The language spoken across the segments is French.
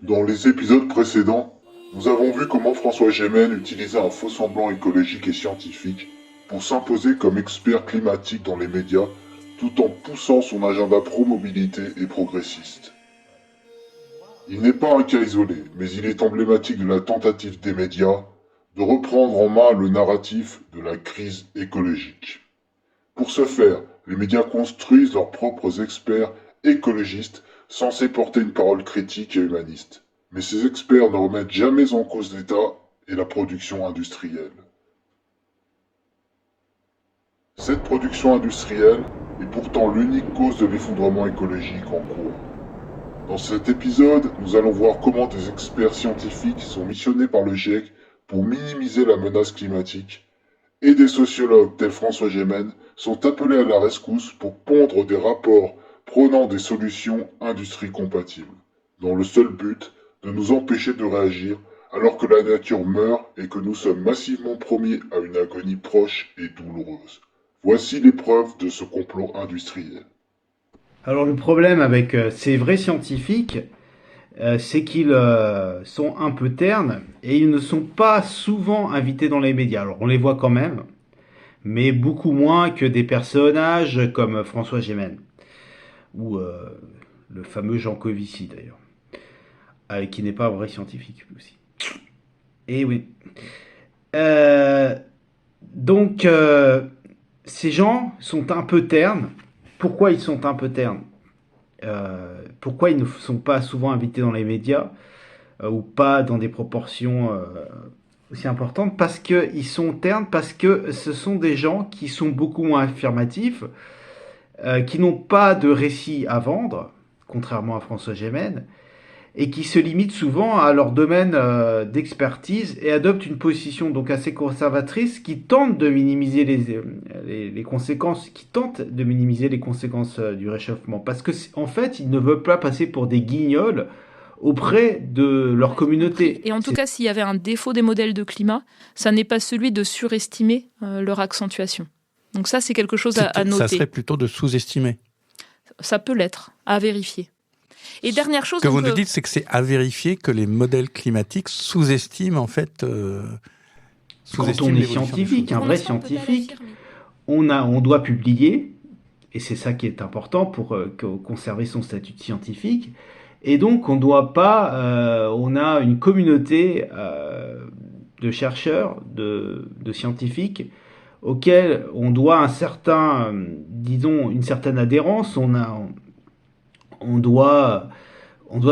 Dans les épisodes précédents, nous avons vu comment François Gémen utilisait un faux semblant écologique et scientifique pour s'imposer comme expert climatique dans les médias tout en poussant son agenda pro-mobilité et progressiste. Il n'est pas un cas isolé, mais il est emblématique de la tentative des médias de reprendre en main le narratif de la crise écologique. Pour ce faire, les médias construisent leurs propres experts écologistes censés porter une parole critique et humaniste. Mais ces experts ne remettent jamais en cause l'État et la production industrielle. Cette production industrielle est pourtant l'unique cause de l'effondrement écologique en cours. Dans cet épisode, nous allons voir comment des experts scientifiques sont missionnés par le GIEC pour minimiser la menace climatique et des sociologues tels François Gémen sont appelés à la rescousse pour pondre des rapports prônant des solutions industrie compatibles, dans le seul but de nous empêcher de réagir alors que la nature meurt et que nous sommes massivement promis à une agonie proche et douloureuse. Voici les preuves de ce complot industriel. Alors le problème avec ces vrais scientifiques, c'est qu'ils sont un peu ternes et ils ne sont pas souvent invités dans les médias. Alors on les voit quand même, mais beaucoup moins que des personnages comme François Gémen ou le fameux Jean Covici d'ailleurs, qui n'est pas un vrai scientifique aussi. Et oui. Euh, donc ces gens sont un peu ternes. Pourquoi ils sont un peu ternes? Pourquoi ils ne sont pas souvent invités dans les médias ou pas dans des proportions aussi importantes? Parce qu'ils sont ternes, parce que ce sont des gens qui sont beaucoup moins affirmatifs, qui n'ont pas de récit à vendre, contrairement à François Gémen, et qui se limitent souvent à leur domaine d'expertise et adoptent une position donc assez conservatrice qui tente de minimiser les conséquences, qui tente de minimiser les conséquences du réchauffement. Parce que en fait, ils ne veulent pas passer pour des guignols auprès de leur communauté. Et en tout cas, s'il y avait un défaut des modèles de climat, ça n'est pas celui de surestimer leur accentuation. Donc ça, c'est quelque chose à noter. Ça serait plutôt de sous-estimer. Ça peut l'être, à vérifier. Et dernière chose... Ce que vous nous dites, c'est que c'est à vérifier que les modèles climatiques sous-estiment en fait... Quand on est scientifique, un vrai scientifique, on doit publier, et c'est ça qui est important pour conserver son statut de scientifique. Et donc, on doit pas. On a une communauté de chercheurs, de scientifiques, auxquels on doit un certain, disons, une certaine adhérence. On doit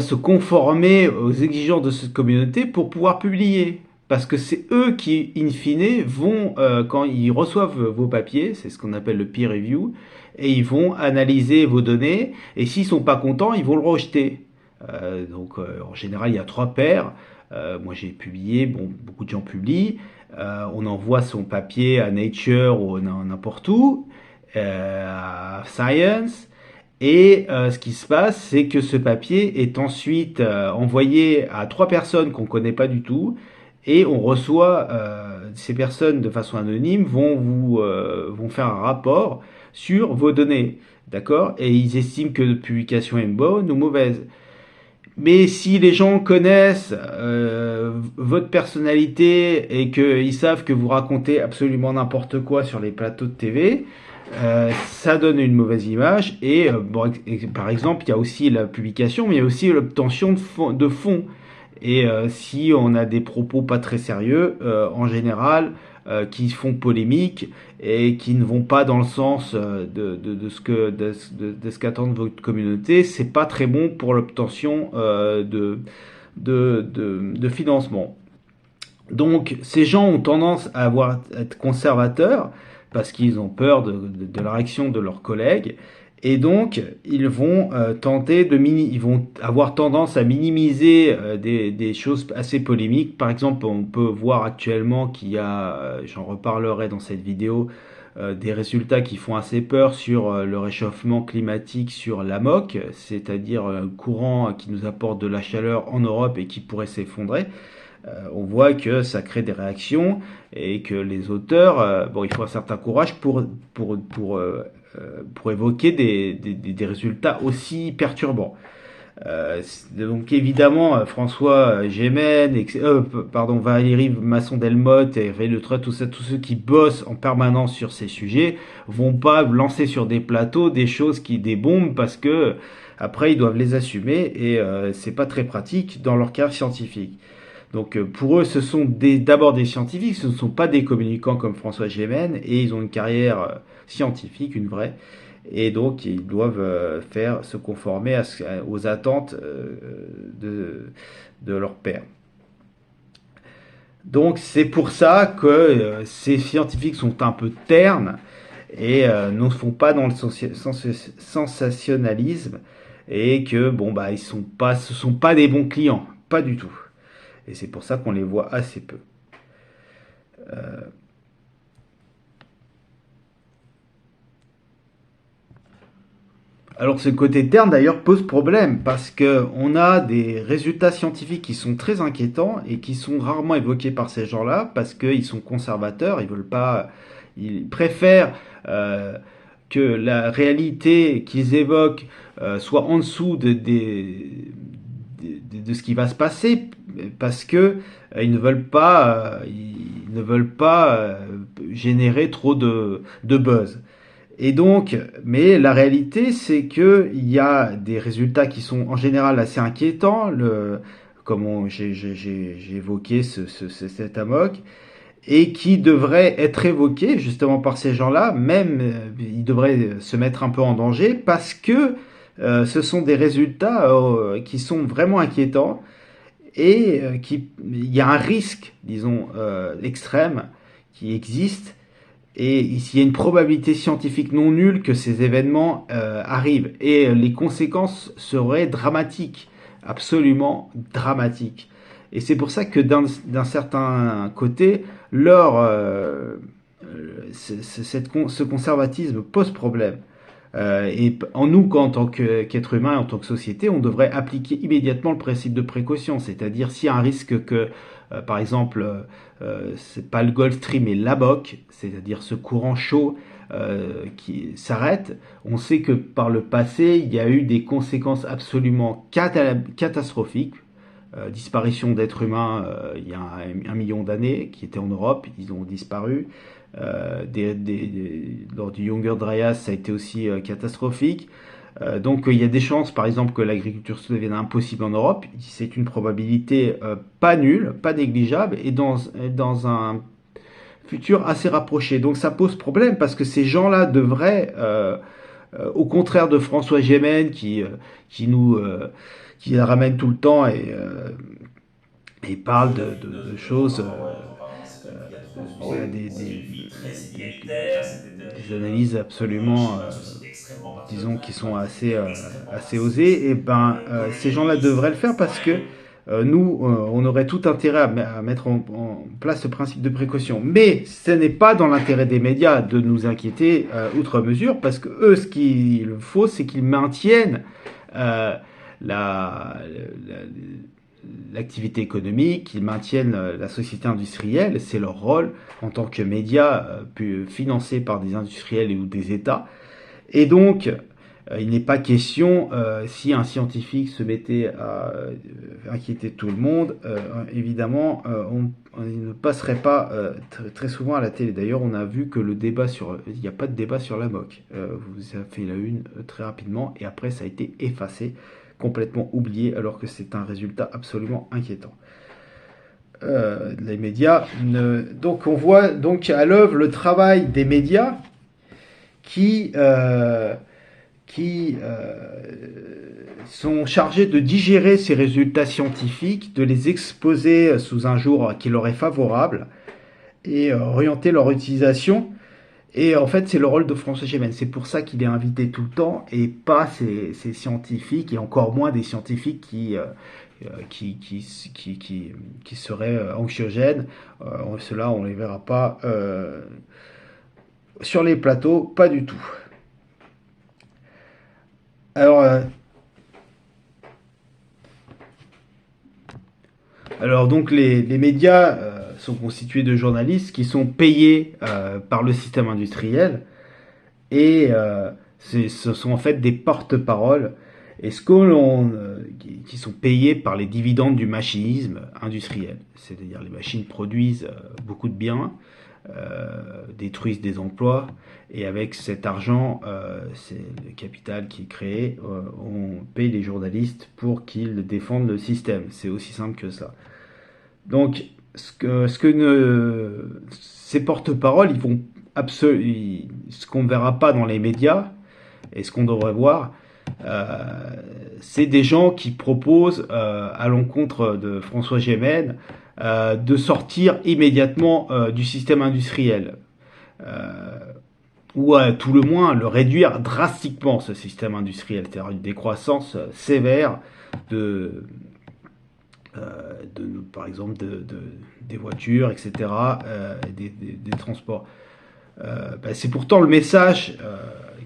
se conformer aux exigences de cette communauté pour pouvoir publier. Parce que c'est eux qui, in fine, vont, quand ils reçoivent vos papiers, c'est ce qu'on appelle le peer review, et ils vont analyser vos données, et s'ils sont pas contents, ils vont le rejeter. En général, il y a 3 pairs. Moi, j'ai publié, bon, beaucoup de gens publient. On envoie son papier à Nature ou n'importe où, à Science. Et ce qui se passe, c'est que ce papier est ensuite envoyé à 3 personnes qu'on ne connaît pas du tout. Et on reçoit, ces personnes de façon anonyme vont faire un rapport sur vos données. D'accord? Et ils estiment que la publication est bonne ou mauvaise. Mais si les gens connaissent votre personnalité et qu'ils savent que vous racontez absolument n'importe quoi sur les plateaux de TV, ça donne une mauvaise image. Et par exemple, il y a aussi la publication, mais il y a aussi l'obtention de fonds. Et si on a des propos pas très sérieux, en général, qui font polémique et qui ne vont pas dans le sens de ce qu'attend votre communauté, c'est pas très bon pour l'obtention de financement. Donc ces gens ont tendance à être conservateurs parce qu'ils ont peur de la réaction de leurs collègues. Et donc, ils vont ils vont avoir tendance à minimiser des choses assez polémiques. Par exemple, on peut voir actuellement qu'il y a, j'en reparlerai dans cette vidéo, des résultats qui font assez peur sur le réchauffement climatique sur l'AMOC, c'est-à-dire un courant qui nous apporte de la chaleur en Europe et qui pourrait s'effondrer. On voit que ça crée des réactions et que les auteurs, il faut un certain courage pour évoquer des résultats aussi perturbants. Donc évidemment, François Gémen, Valérie Masson-Delmotte et Hervé Le Treut, tous ceux qui bossent en permanence sur ces sujets, vont pas lancer sur des plateaux des choses des bombes parce que après ils doivent les assumer et c'est pas très pratique dans leur carrière scientifique. Donc pour eux, ce sont d'abord des scientifiques, ce ne sont pas des communicants comme François Gémen et ils ont une carrière scientifique, une vraie. Et donc, ils doivent se conformer aux attentes de leur père. Donc, c'est pour ça que ces scientifiques sont un peu ternes et ne font pas dans le sensationnalisme et que, ce sont pas des bons clients, pas du tout. Et c'est pour ça qu'on les voit assez peu. Alors ce côté terne d'ailleurs pose problème parce que on a des résultats scientifiques qui sont très inquiétants et qui sont rarement évoqués par ces gens-là parce qu'ils sont conservateurs, ils préfèrent que la réalité qu'ils évoquent soit en dessous de ce qui va se passer parce que ils ne veulent pas générer trop de buzz. Et donc, mais la réalité, c'est que il y a des résultats qui sont en général assez inquiétants, comme j'ai évoqué cet AMOC, et qui devraient être évoqués justement par ces gens-là, même ils devraient se mettre un peu en danger parce que ce sont des résultats qui sont vraiment inquiétants et il y a un risque, disons, extrême qui existe. Et il y a une probabilité scientifique non nulle que ces événements arrivent. Et les conséquences seraient dramatiques, absolument dramatiques. Et c'est pour ça que d'un certain côté, ce conservatisme pose problème. Et en nous, en tant qu'être humain, en tant que société, on devrait appliquer immédiatement le principe de précaution. C'est-à-dire s'il y a un risque que, par exemple, c'est pas le Gulf Stream mais l'AMOC, c'est-à-dire ce courant chaud qui s'arrête, on sait que par le passé, il y a eu des conséquences absolument catastrophiques. Disparition d'êtres humains il y a 1 million d'années qui étaient en Europe, ils ont disparu. Lors du Younger Dryas, ça a été aussi catastrophique. Donc il y a des chances, par exemple, que l'agriculture se devienne impossible en Europe. C'est une probabilité pas nulle, pas négligeable, et dans un futur assez rapproché. Donc ça pose problème parce que ces gens-là devraient, au contraire de François Gémen qui la ramène tout le temps et parle de choses. Des analyses absolument, disons, qui sont assez osées, et ces gens-là devraient le faire parce que nous, on aurait tout intérêt à mettre en place ce principe de précaution. Mais ce n'est pas dans l'intérêt des médias de nous inquiéter outre mesure, parce que eux, ce qu'il faut, c'est qu'ils maintiennent l'activité économique, ils maintiennent la société industrielle, c'est leur rôle en tant que médias financés par des industriels ou des États. Et donc, il n'est pas question, si un scientifique se mettait à inquiéter tout le monde, évidemment, il ne passerait pas très souvent à la télé. D'ailleurs, on a vu que il n'y a pas de débat sur l'AMOC. Vous avez fait la une très rapidement et après ça a été effacé, complètement oublié, alors que c'est un résultat absolument inquiétant. Les médias, donc on voit donc à l'œuvre le travail des médias qui sont chargés de digérer ces résultats scientifiques, de les exposer sous un jour qui leur est favorable et orienter leur utilisation. Et en fait, c'est le rôle de François Gémen. C'est pour ça qu'il est invité tout le temps et pas ces scientifiques, et encore moins des scientifiques qui seraient anxiogènes. Ceux-là, on les verra pas sur les plateaux, pas du tout. Alors donc les médias sont constitués de journalistes qui sont payés par le système industriel et ce sont en fait des porte-paroles. Et qui sont payés par les dividendes du machinisme industriel. C'est-à-dire les machines produisent beaucoup de biens, détruisent des emplois, et avec cet argent, c'est le capital qui est créé, on paye les journalistes pour qu'ils défendent le système. C'est aussi simple que ça. Donc, ces porte-paroles, ce qu'on ne verra pas dans les médias, et ce qu'on devrait voir, c'est des gens qui proposent, à l'encontre de François Gémen, de sortir immédiatement du système industriel. Ou à tout le moins le réduire drastiquement, ce système industriel, c'est-à-dire une décroissance sévère par exemple des voitures, etc., des transports. C'est pourtant le message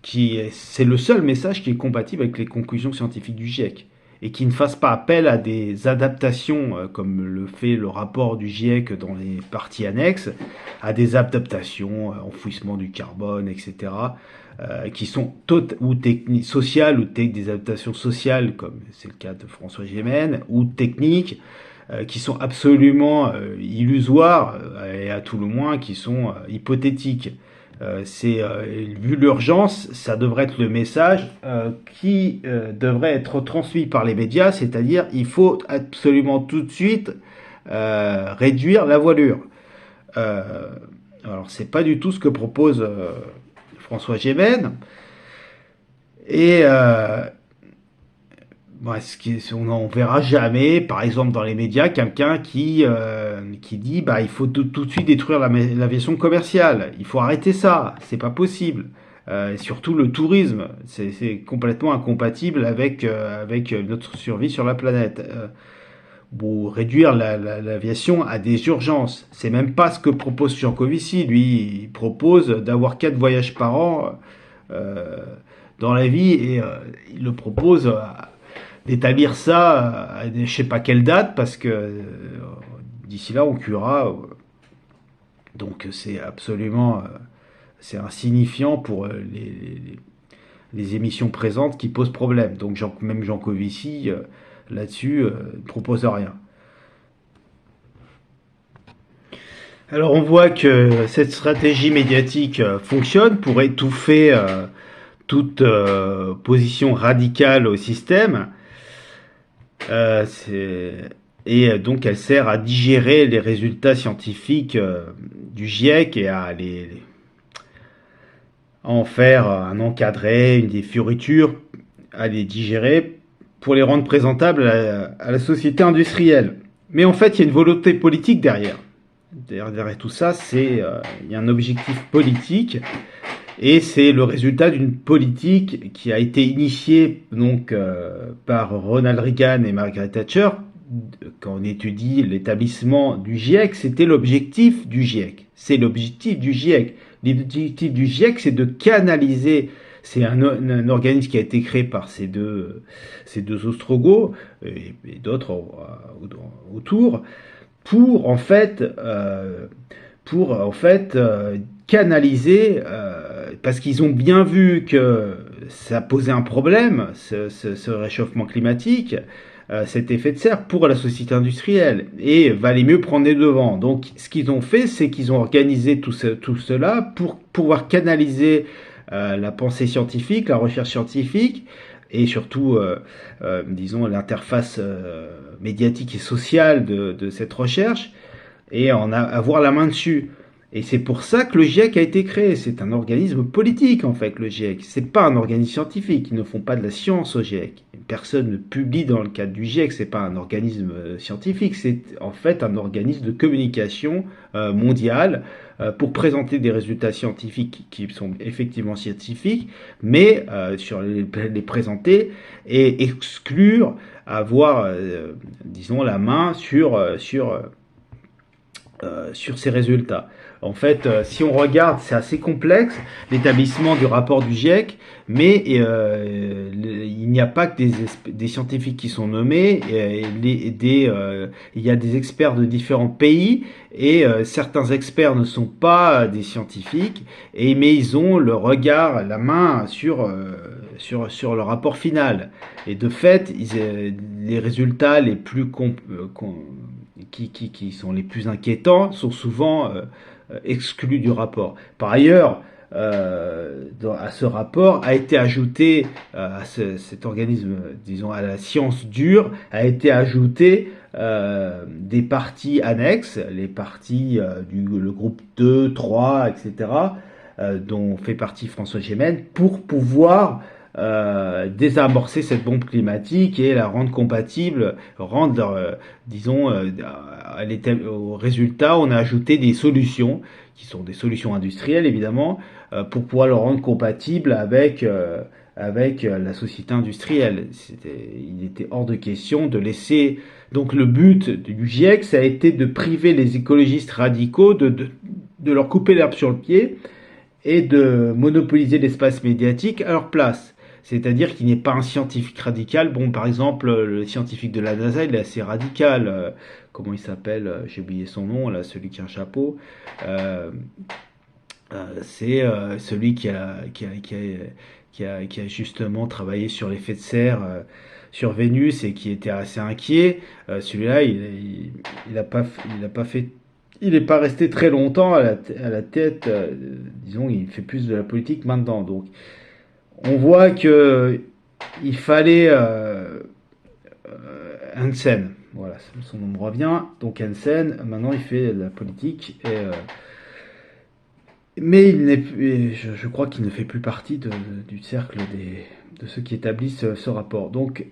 c'est le seul message qui est compatible avec les conclusions scientifiques du GIEC, et qui ne fasse pas appel à des adaptations, comme le fait le rapport du GIEC dans les parties annexes, à des adaptations, enfouissement du carbone, etc., qui sont sociales, ou des adaptations sociales, comme c'est le cas de François Gémen, ou techniques, qui sont absolument illusoires, et à tout le moins qui sont hypothétiques. Vu l'urgence, ça devrait être le message qui devrait être transmis par les médias, c'est-à-dire il faut absolument tout de suite réduire la voilure. Alors c'est pas du tout ce que propose François Gémen, et on verra jamais, par exemple dans les médias, quelqu'un qui dit il faut tout de suite détruire l'aviation commerciale, il faut arrêter ça, c'est pas possible. Et surtout le tourisme, c'est complètement incompatible avec notre survie sur la planète. Réduire l'aviation à des urgences, c'est même pas ce que propose Jancovici. Lui, il propose d'avoir 4 voyages par an dans la vie, et il le propose d'établir ça à je sais pas quelle date, parce que d'ici là on cuira. Donc c'est absolument c'est insignifiant pour les émissions présentes qui posent problème. Donc même Jancovici là-dessus ne propose rien. Alors on voit que cette stratégie médiatique fonctionne pour étouffer toute position radicale au système. Et donc elle sert à digérer les résultats scientifiques du GIEC, et à en faire un encadré, des fioritures, à les digérer pour les rendre présentables à la société industrielle. Mais en fait, il y a une volonté politique derrière. Derrière tout ça, il y a un objectif politique, et c'est le résultat d'une politique qui a été initiée donc par Ronald Reagan et Margaret Thatcher. Quand on étudie l'établissement du GIEC, c'était l'objectif du GIEC. C'est l'objectif du GIEC. L'objectif du GIEC, c'est de canaliser. C'est un organisme qui a été créé par ces deux Ostrogoths et d'autres autour, pour en fait canaliser, parce qu'ils ont bien vu que ça posait un problème, ce réchauffement climatique, cet effet de serre pour la société industrielle, et valait mieux prendre les devants. Donc ce qu'ils ont fait, c'est qu'ils ont organisé tout cela pour pouvoir canaliser la pensée scientifique, la recherche scientifique, et surtout, disons, l'interface médiatique et sociale de cette recherche, et avoir la main dessus. Et c'est pour ça que le GIEC a été créé. C'est un organisme politique, en fait, le GIEC. C'est pas un organisme scientifique. Ils ne font pas de la science au GIEC. Personne ne publie dans le cadre du GIEC. C'est pas un organisme scientifique. C'est en fait un organisme de communication mondiale pour présenter des résultats scientifiques qui sont effectivement scientifiques, mais sur les présenter et exclure, avoir, disons, la main sur ces résultats. En fait, si on regarde, c'est assez complexe, l'établissement du rapport du GIEC, mais il n'y a pas que des scientifiques qui sont nommés, il y a des experts de différents pays, et certains experts ne sont pas des scientifiques, mais ils ont le regard, la main sur sur le rapport final. Et de fait, les résultats les plus qui sont les plus inquiétants sont souvent exclus du rapport. Par ailleurs, à ce rapport a été ajouté, à cet organisme, disons à la science dure, a été ajouté des parties annexes, les parties le groupe 2, 3, etc., dont fait partie François Gémen, pour pouvoir désamorcer cette bombe climatique et la rendre compatible, au résultat, on a ajouté des solutions, qui sont des solutions industrielles évidemment, pour pouvoir le rendre compatible avec la société industrielle. Il était hors de question de laisser... Donc le but du GIEC, ça a été de priver les écologistes radicaux, de leur couper l'herbe sur le pied et de monopoliser l'espace médiatique à leur place. C'est-à-dire qu'il n'est pas un scientifique radical. Bon, par exemple, le scientifique de la NASA, il est assez radical. Comment il s'appelle? J'ai oublié son nom, là, celui qui a un chapeau. C'est celui qui a justement travaillé sur l'effet de serre sur Vénus et qui était assez inquiet. Celui-là, il n'est pas resté très longtemps à la tête. Disons, il fait plus de la politique maintenant. Donc, on voit que il fallait Hansen. Voilà, son nom me revient. Donc Hansen, maintenant, il fait de la politique et mais je crois qu'il ne fait plus partie du cercle de ceux qui établissent ce rapport. Donc,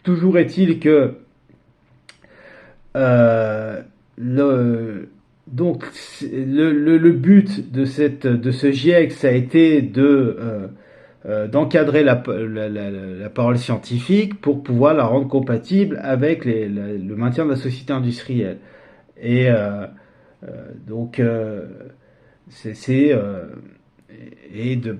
toujours est-il que le but de ce GIEC, ça a été d'encadrer la parole scientifique pour pouvoir la rendre compatible avec le maintien de la société industrielle. Et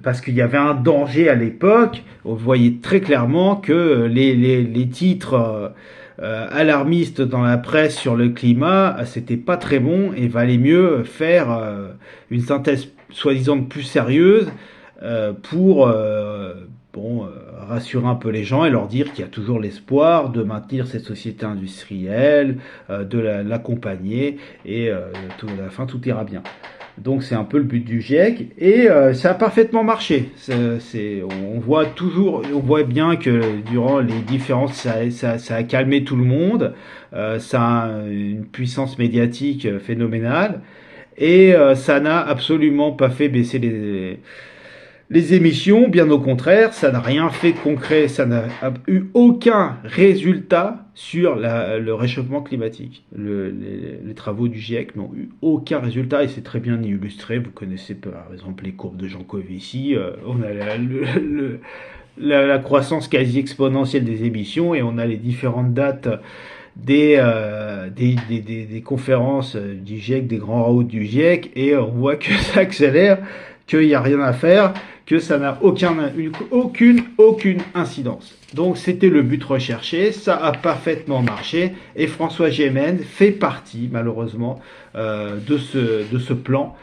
parce qu'il y avait un danger à l'époque, on voyait très clairement que les titres alarmistes dans la presse sur le climat, c'était pas très bon et valait mieux faire une synthèse soi-disant plus sérieuse pour rassurer un peu les gens et leur dire qu'il y a toujours l'espoir de maintenir cette société industrielle, de l'accompagner et à la fin tout ira bien. Donc c'est un peu le but du GIEC et ça a parfaitement marché. On voit bien que durant les différences, ça a calmé tout le monde. Ça a une puissance médiatique phénoménale et ça n'a absolument pas fait baisser les émissions. Bien au contraire, ça n'a rien fait de concret. Ça n'a eu aucun résultat sur le réchauffement climatique. Les travaux du GIEC n'ont eu aucun résultat et c'est très bien illustré. Vous connaissez par exemple les courbes de Jancovici. On a la croissance quasi exponentielle des émissions et on a les différentes dates des conférences du GIEC, des grands routes du GIEC et on voit que ça accélère, qu'il n'y a rien à faire, que ça n'a aucune incidence. Donc c'était le but recherché, ça a parfaitement marché et François Gémen fait partie malheureusement de ce plan.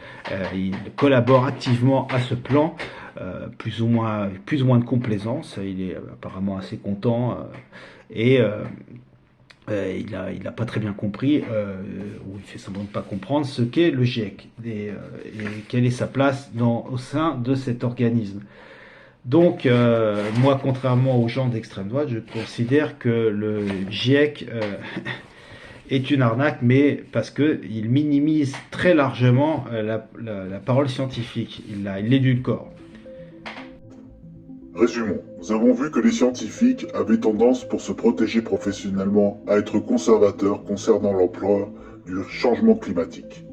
Il collabore activement à ce plan, plus ou moins de complaisance. Il est apparemment assez content et il a pas très bien compris, ou il fait semblant de pas comprendre ce qu'est le GIEC et quelle est sa place au sein de cet organisme. Donc, moi, contrairement aux gens d'extrême droite, je considère que le GIEC est une arnaque, mais parce qu'il minimise très largement la parole scientifique. Il l'édulcore. Résumons, nous avons vu que les scientifiques avaient tendance, pour se protéger professionnellement, à être conservateurs concernant l'ampleur du changement climatique.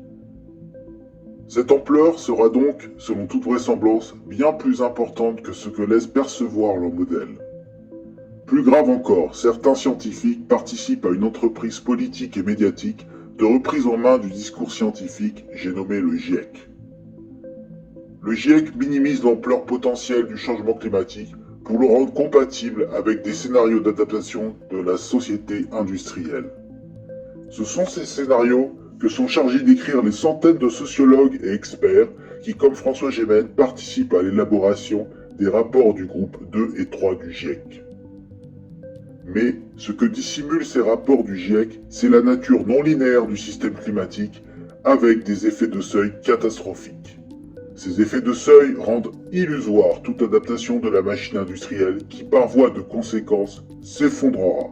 Cette ampleur sera donc, selon toute vraisemblance, bien plus importante que ce que laisse percevoir leur modèle. Plus grave encore, certains scientifiques participent à une entreprise politique et médiatique de reprise en main du discours scientifique, j'ai nommé le GIEC. Le GIEC minimise l'ampleur potentielle du changement climatique pour le rendre compatible avec des scénarios d'adaptation de la société industrielle. Ce sont ces scénarios que sont chargés d'écrire les centaines de sociologues et experts qui, comme François Gémen, participent à l'élaboration des rapports du groupe 2 et 3 du GIEC. Mais ce que dissimulent ces rapports du GIEC, c'est la nature non linéaire du système climatique avec des effets de seuil catastrophiques. Ces effets de seuil rendent illusoire toute adaptation de la machine industrielle qui, par voie de conséquence, s'effondrera.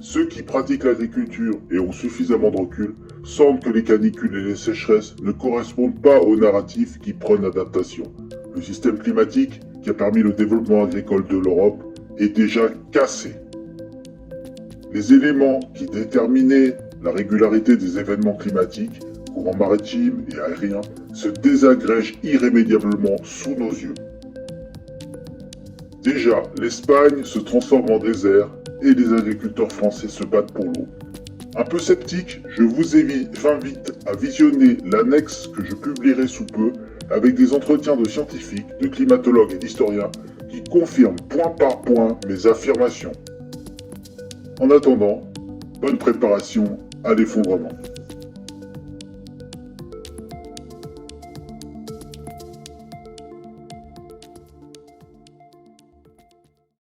Ceux qui pratiquent l'agriculture et ont suffisamment de recul sentent que les canicules et les sécheresses ne correspondent pas au narratif qui prône l'adaptation. Le système climatique, qui a permis le développement agricole de l'Europe, est déjà cassé. Les éléments qui déterminaient la régularité des événements climatiques, courants maritimes et aériens, se désagrègent irrémédiablement sous nos yeux. Déjà, l'Espagne se transforme en désert et les agriculteurs français se battent pour l'eau. Un peu sceptique, je vous invite à visionner l'annexe que je publierai sous peu avec des entretiens de scientifiques, de climatologues et d'historiens qui confirment point par point mes affirmations. En attendant, bonne préparation à l'effondrement.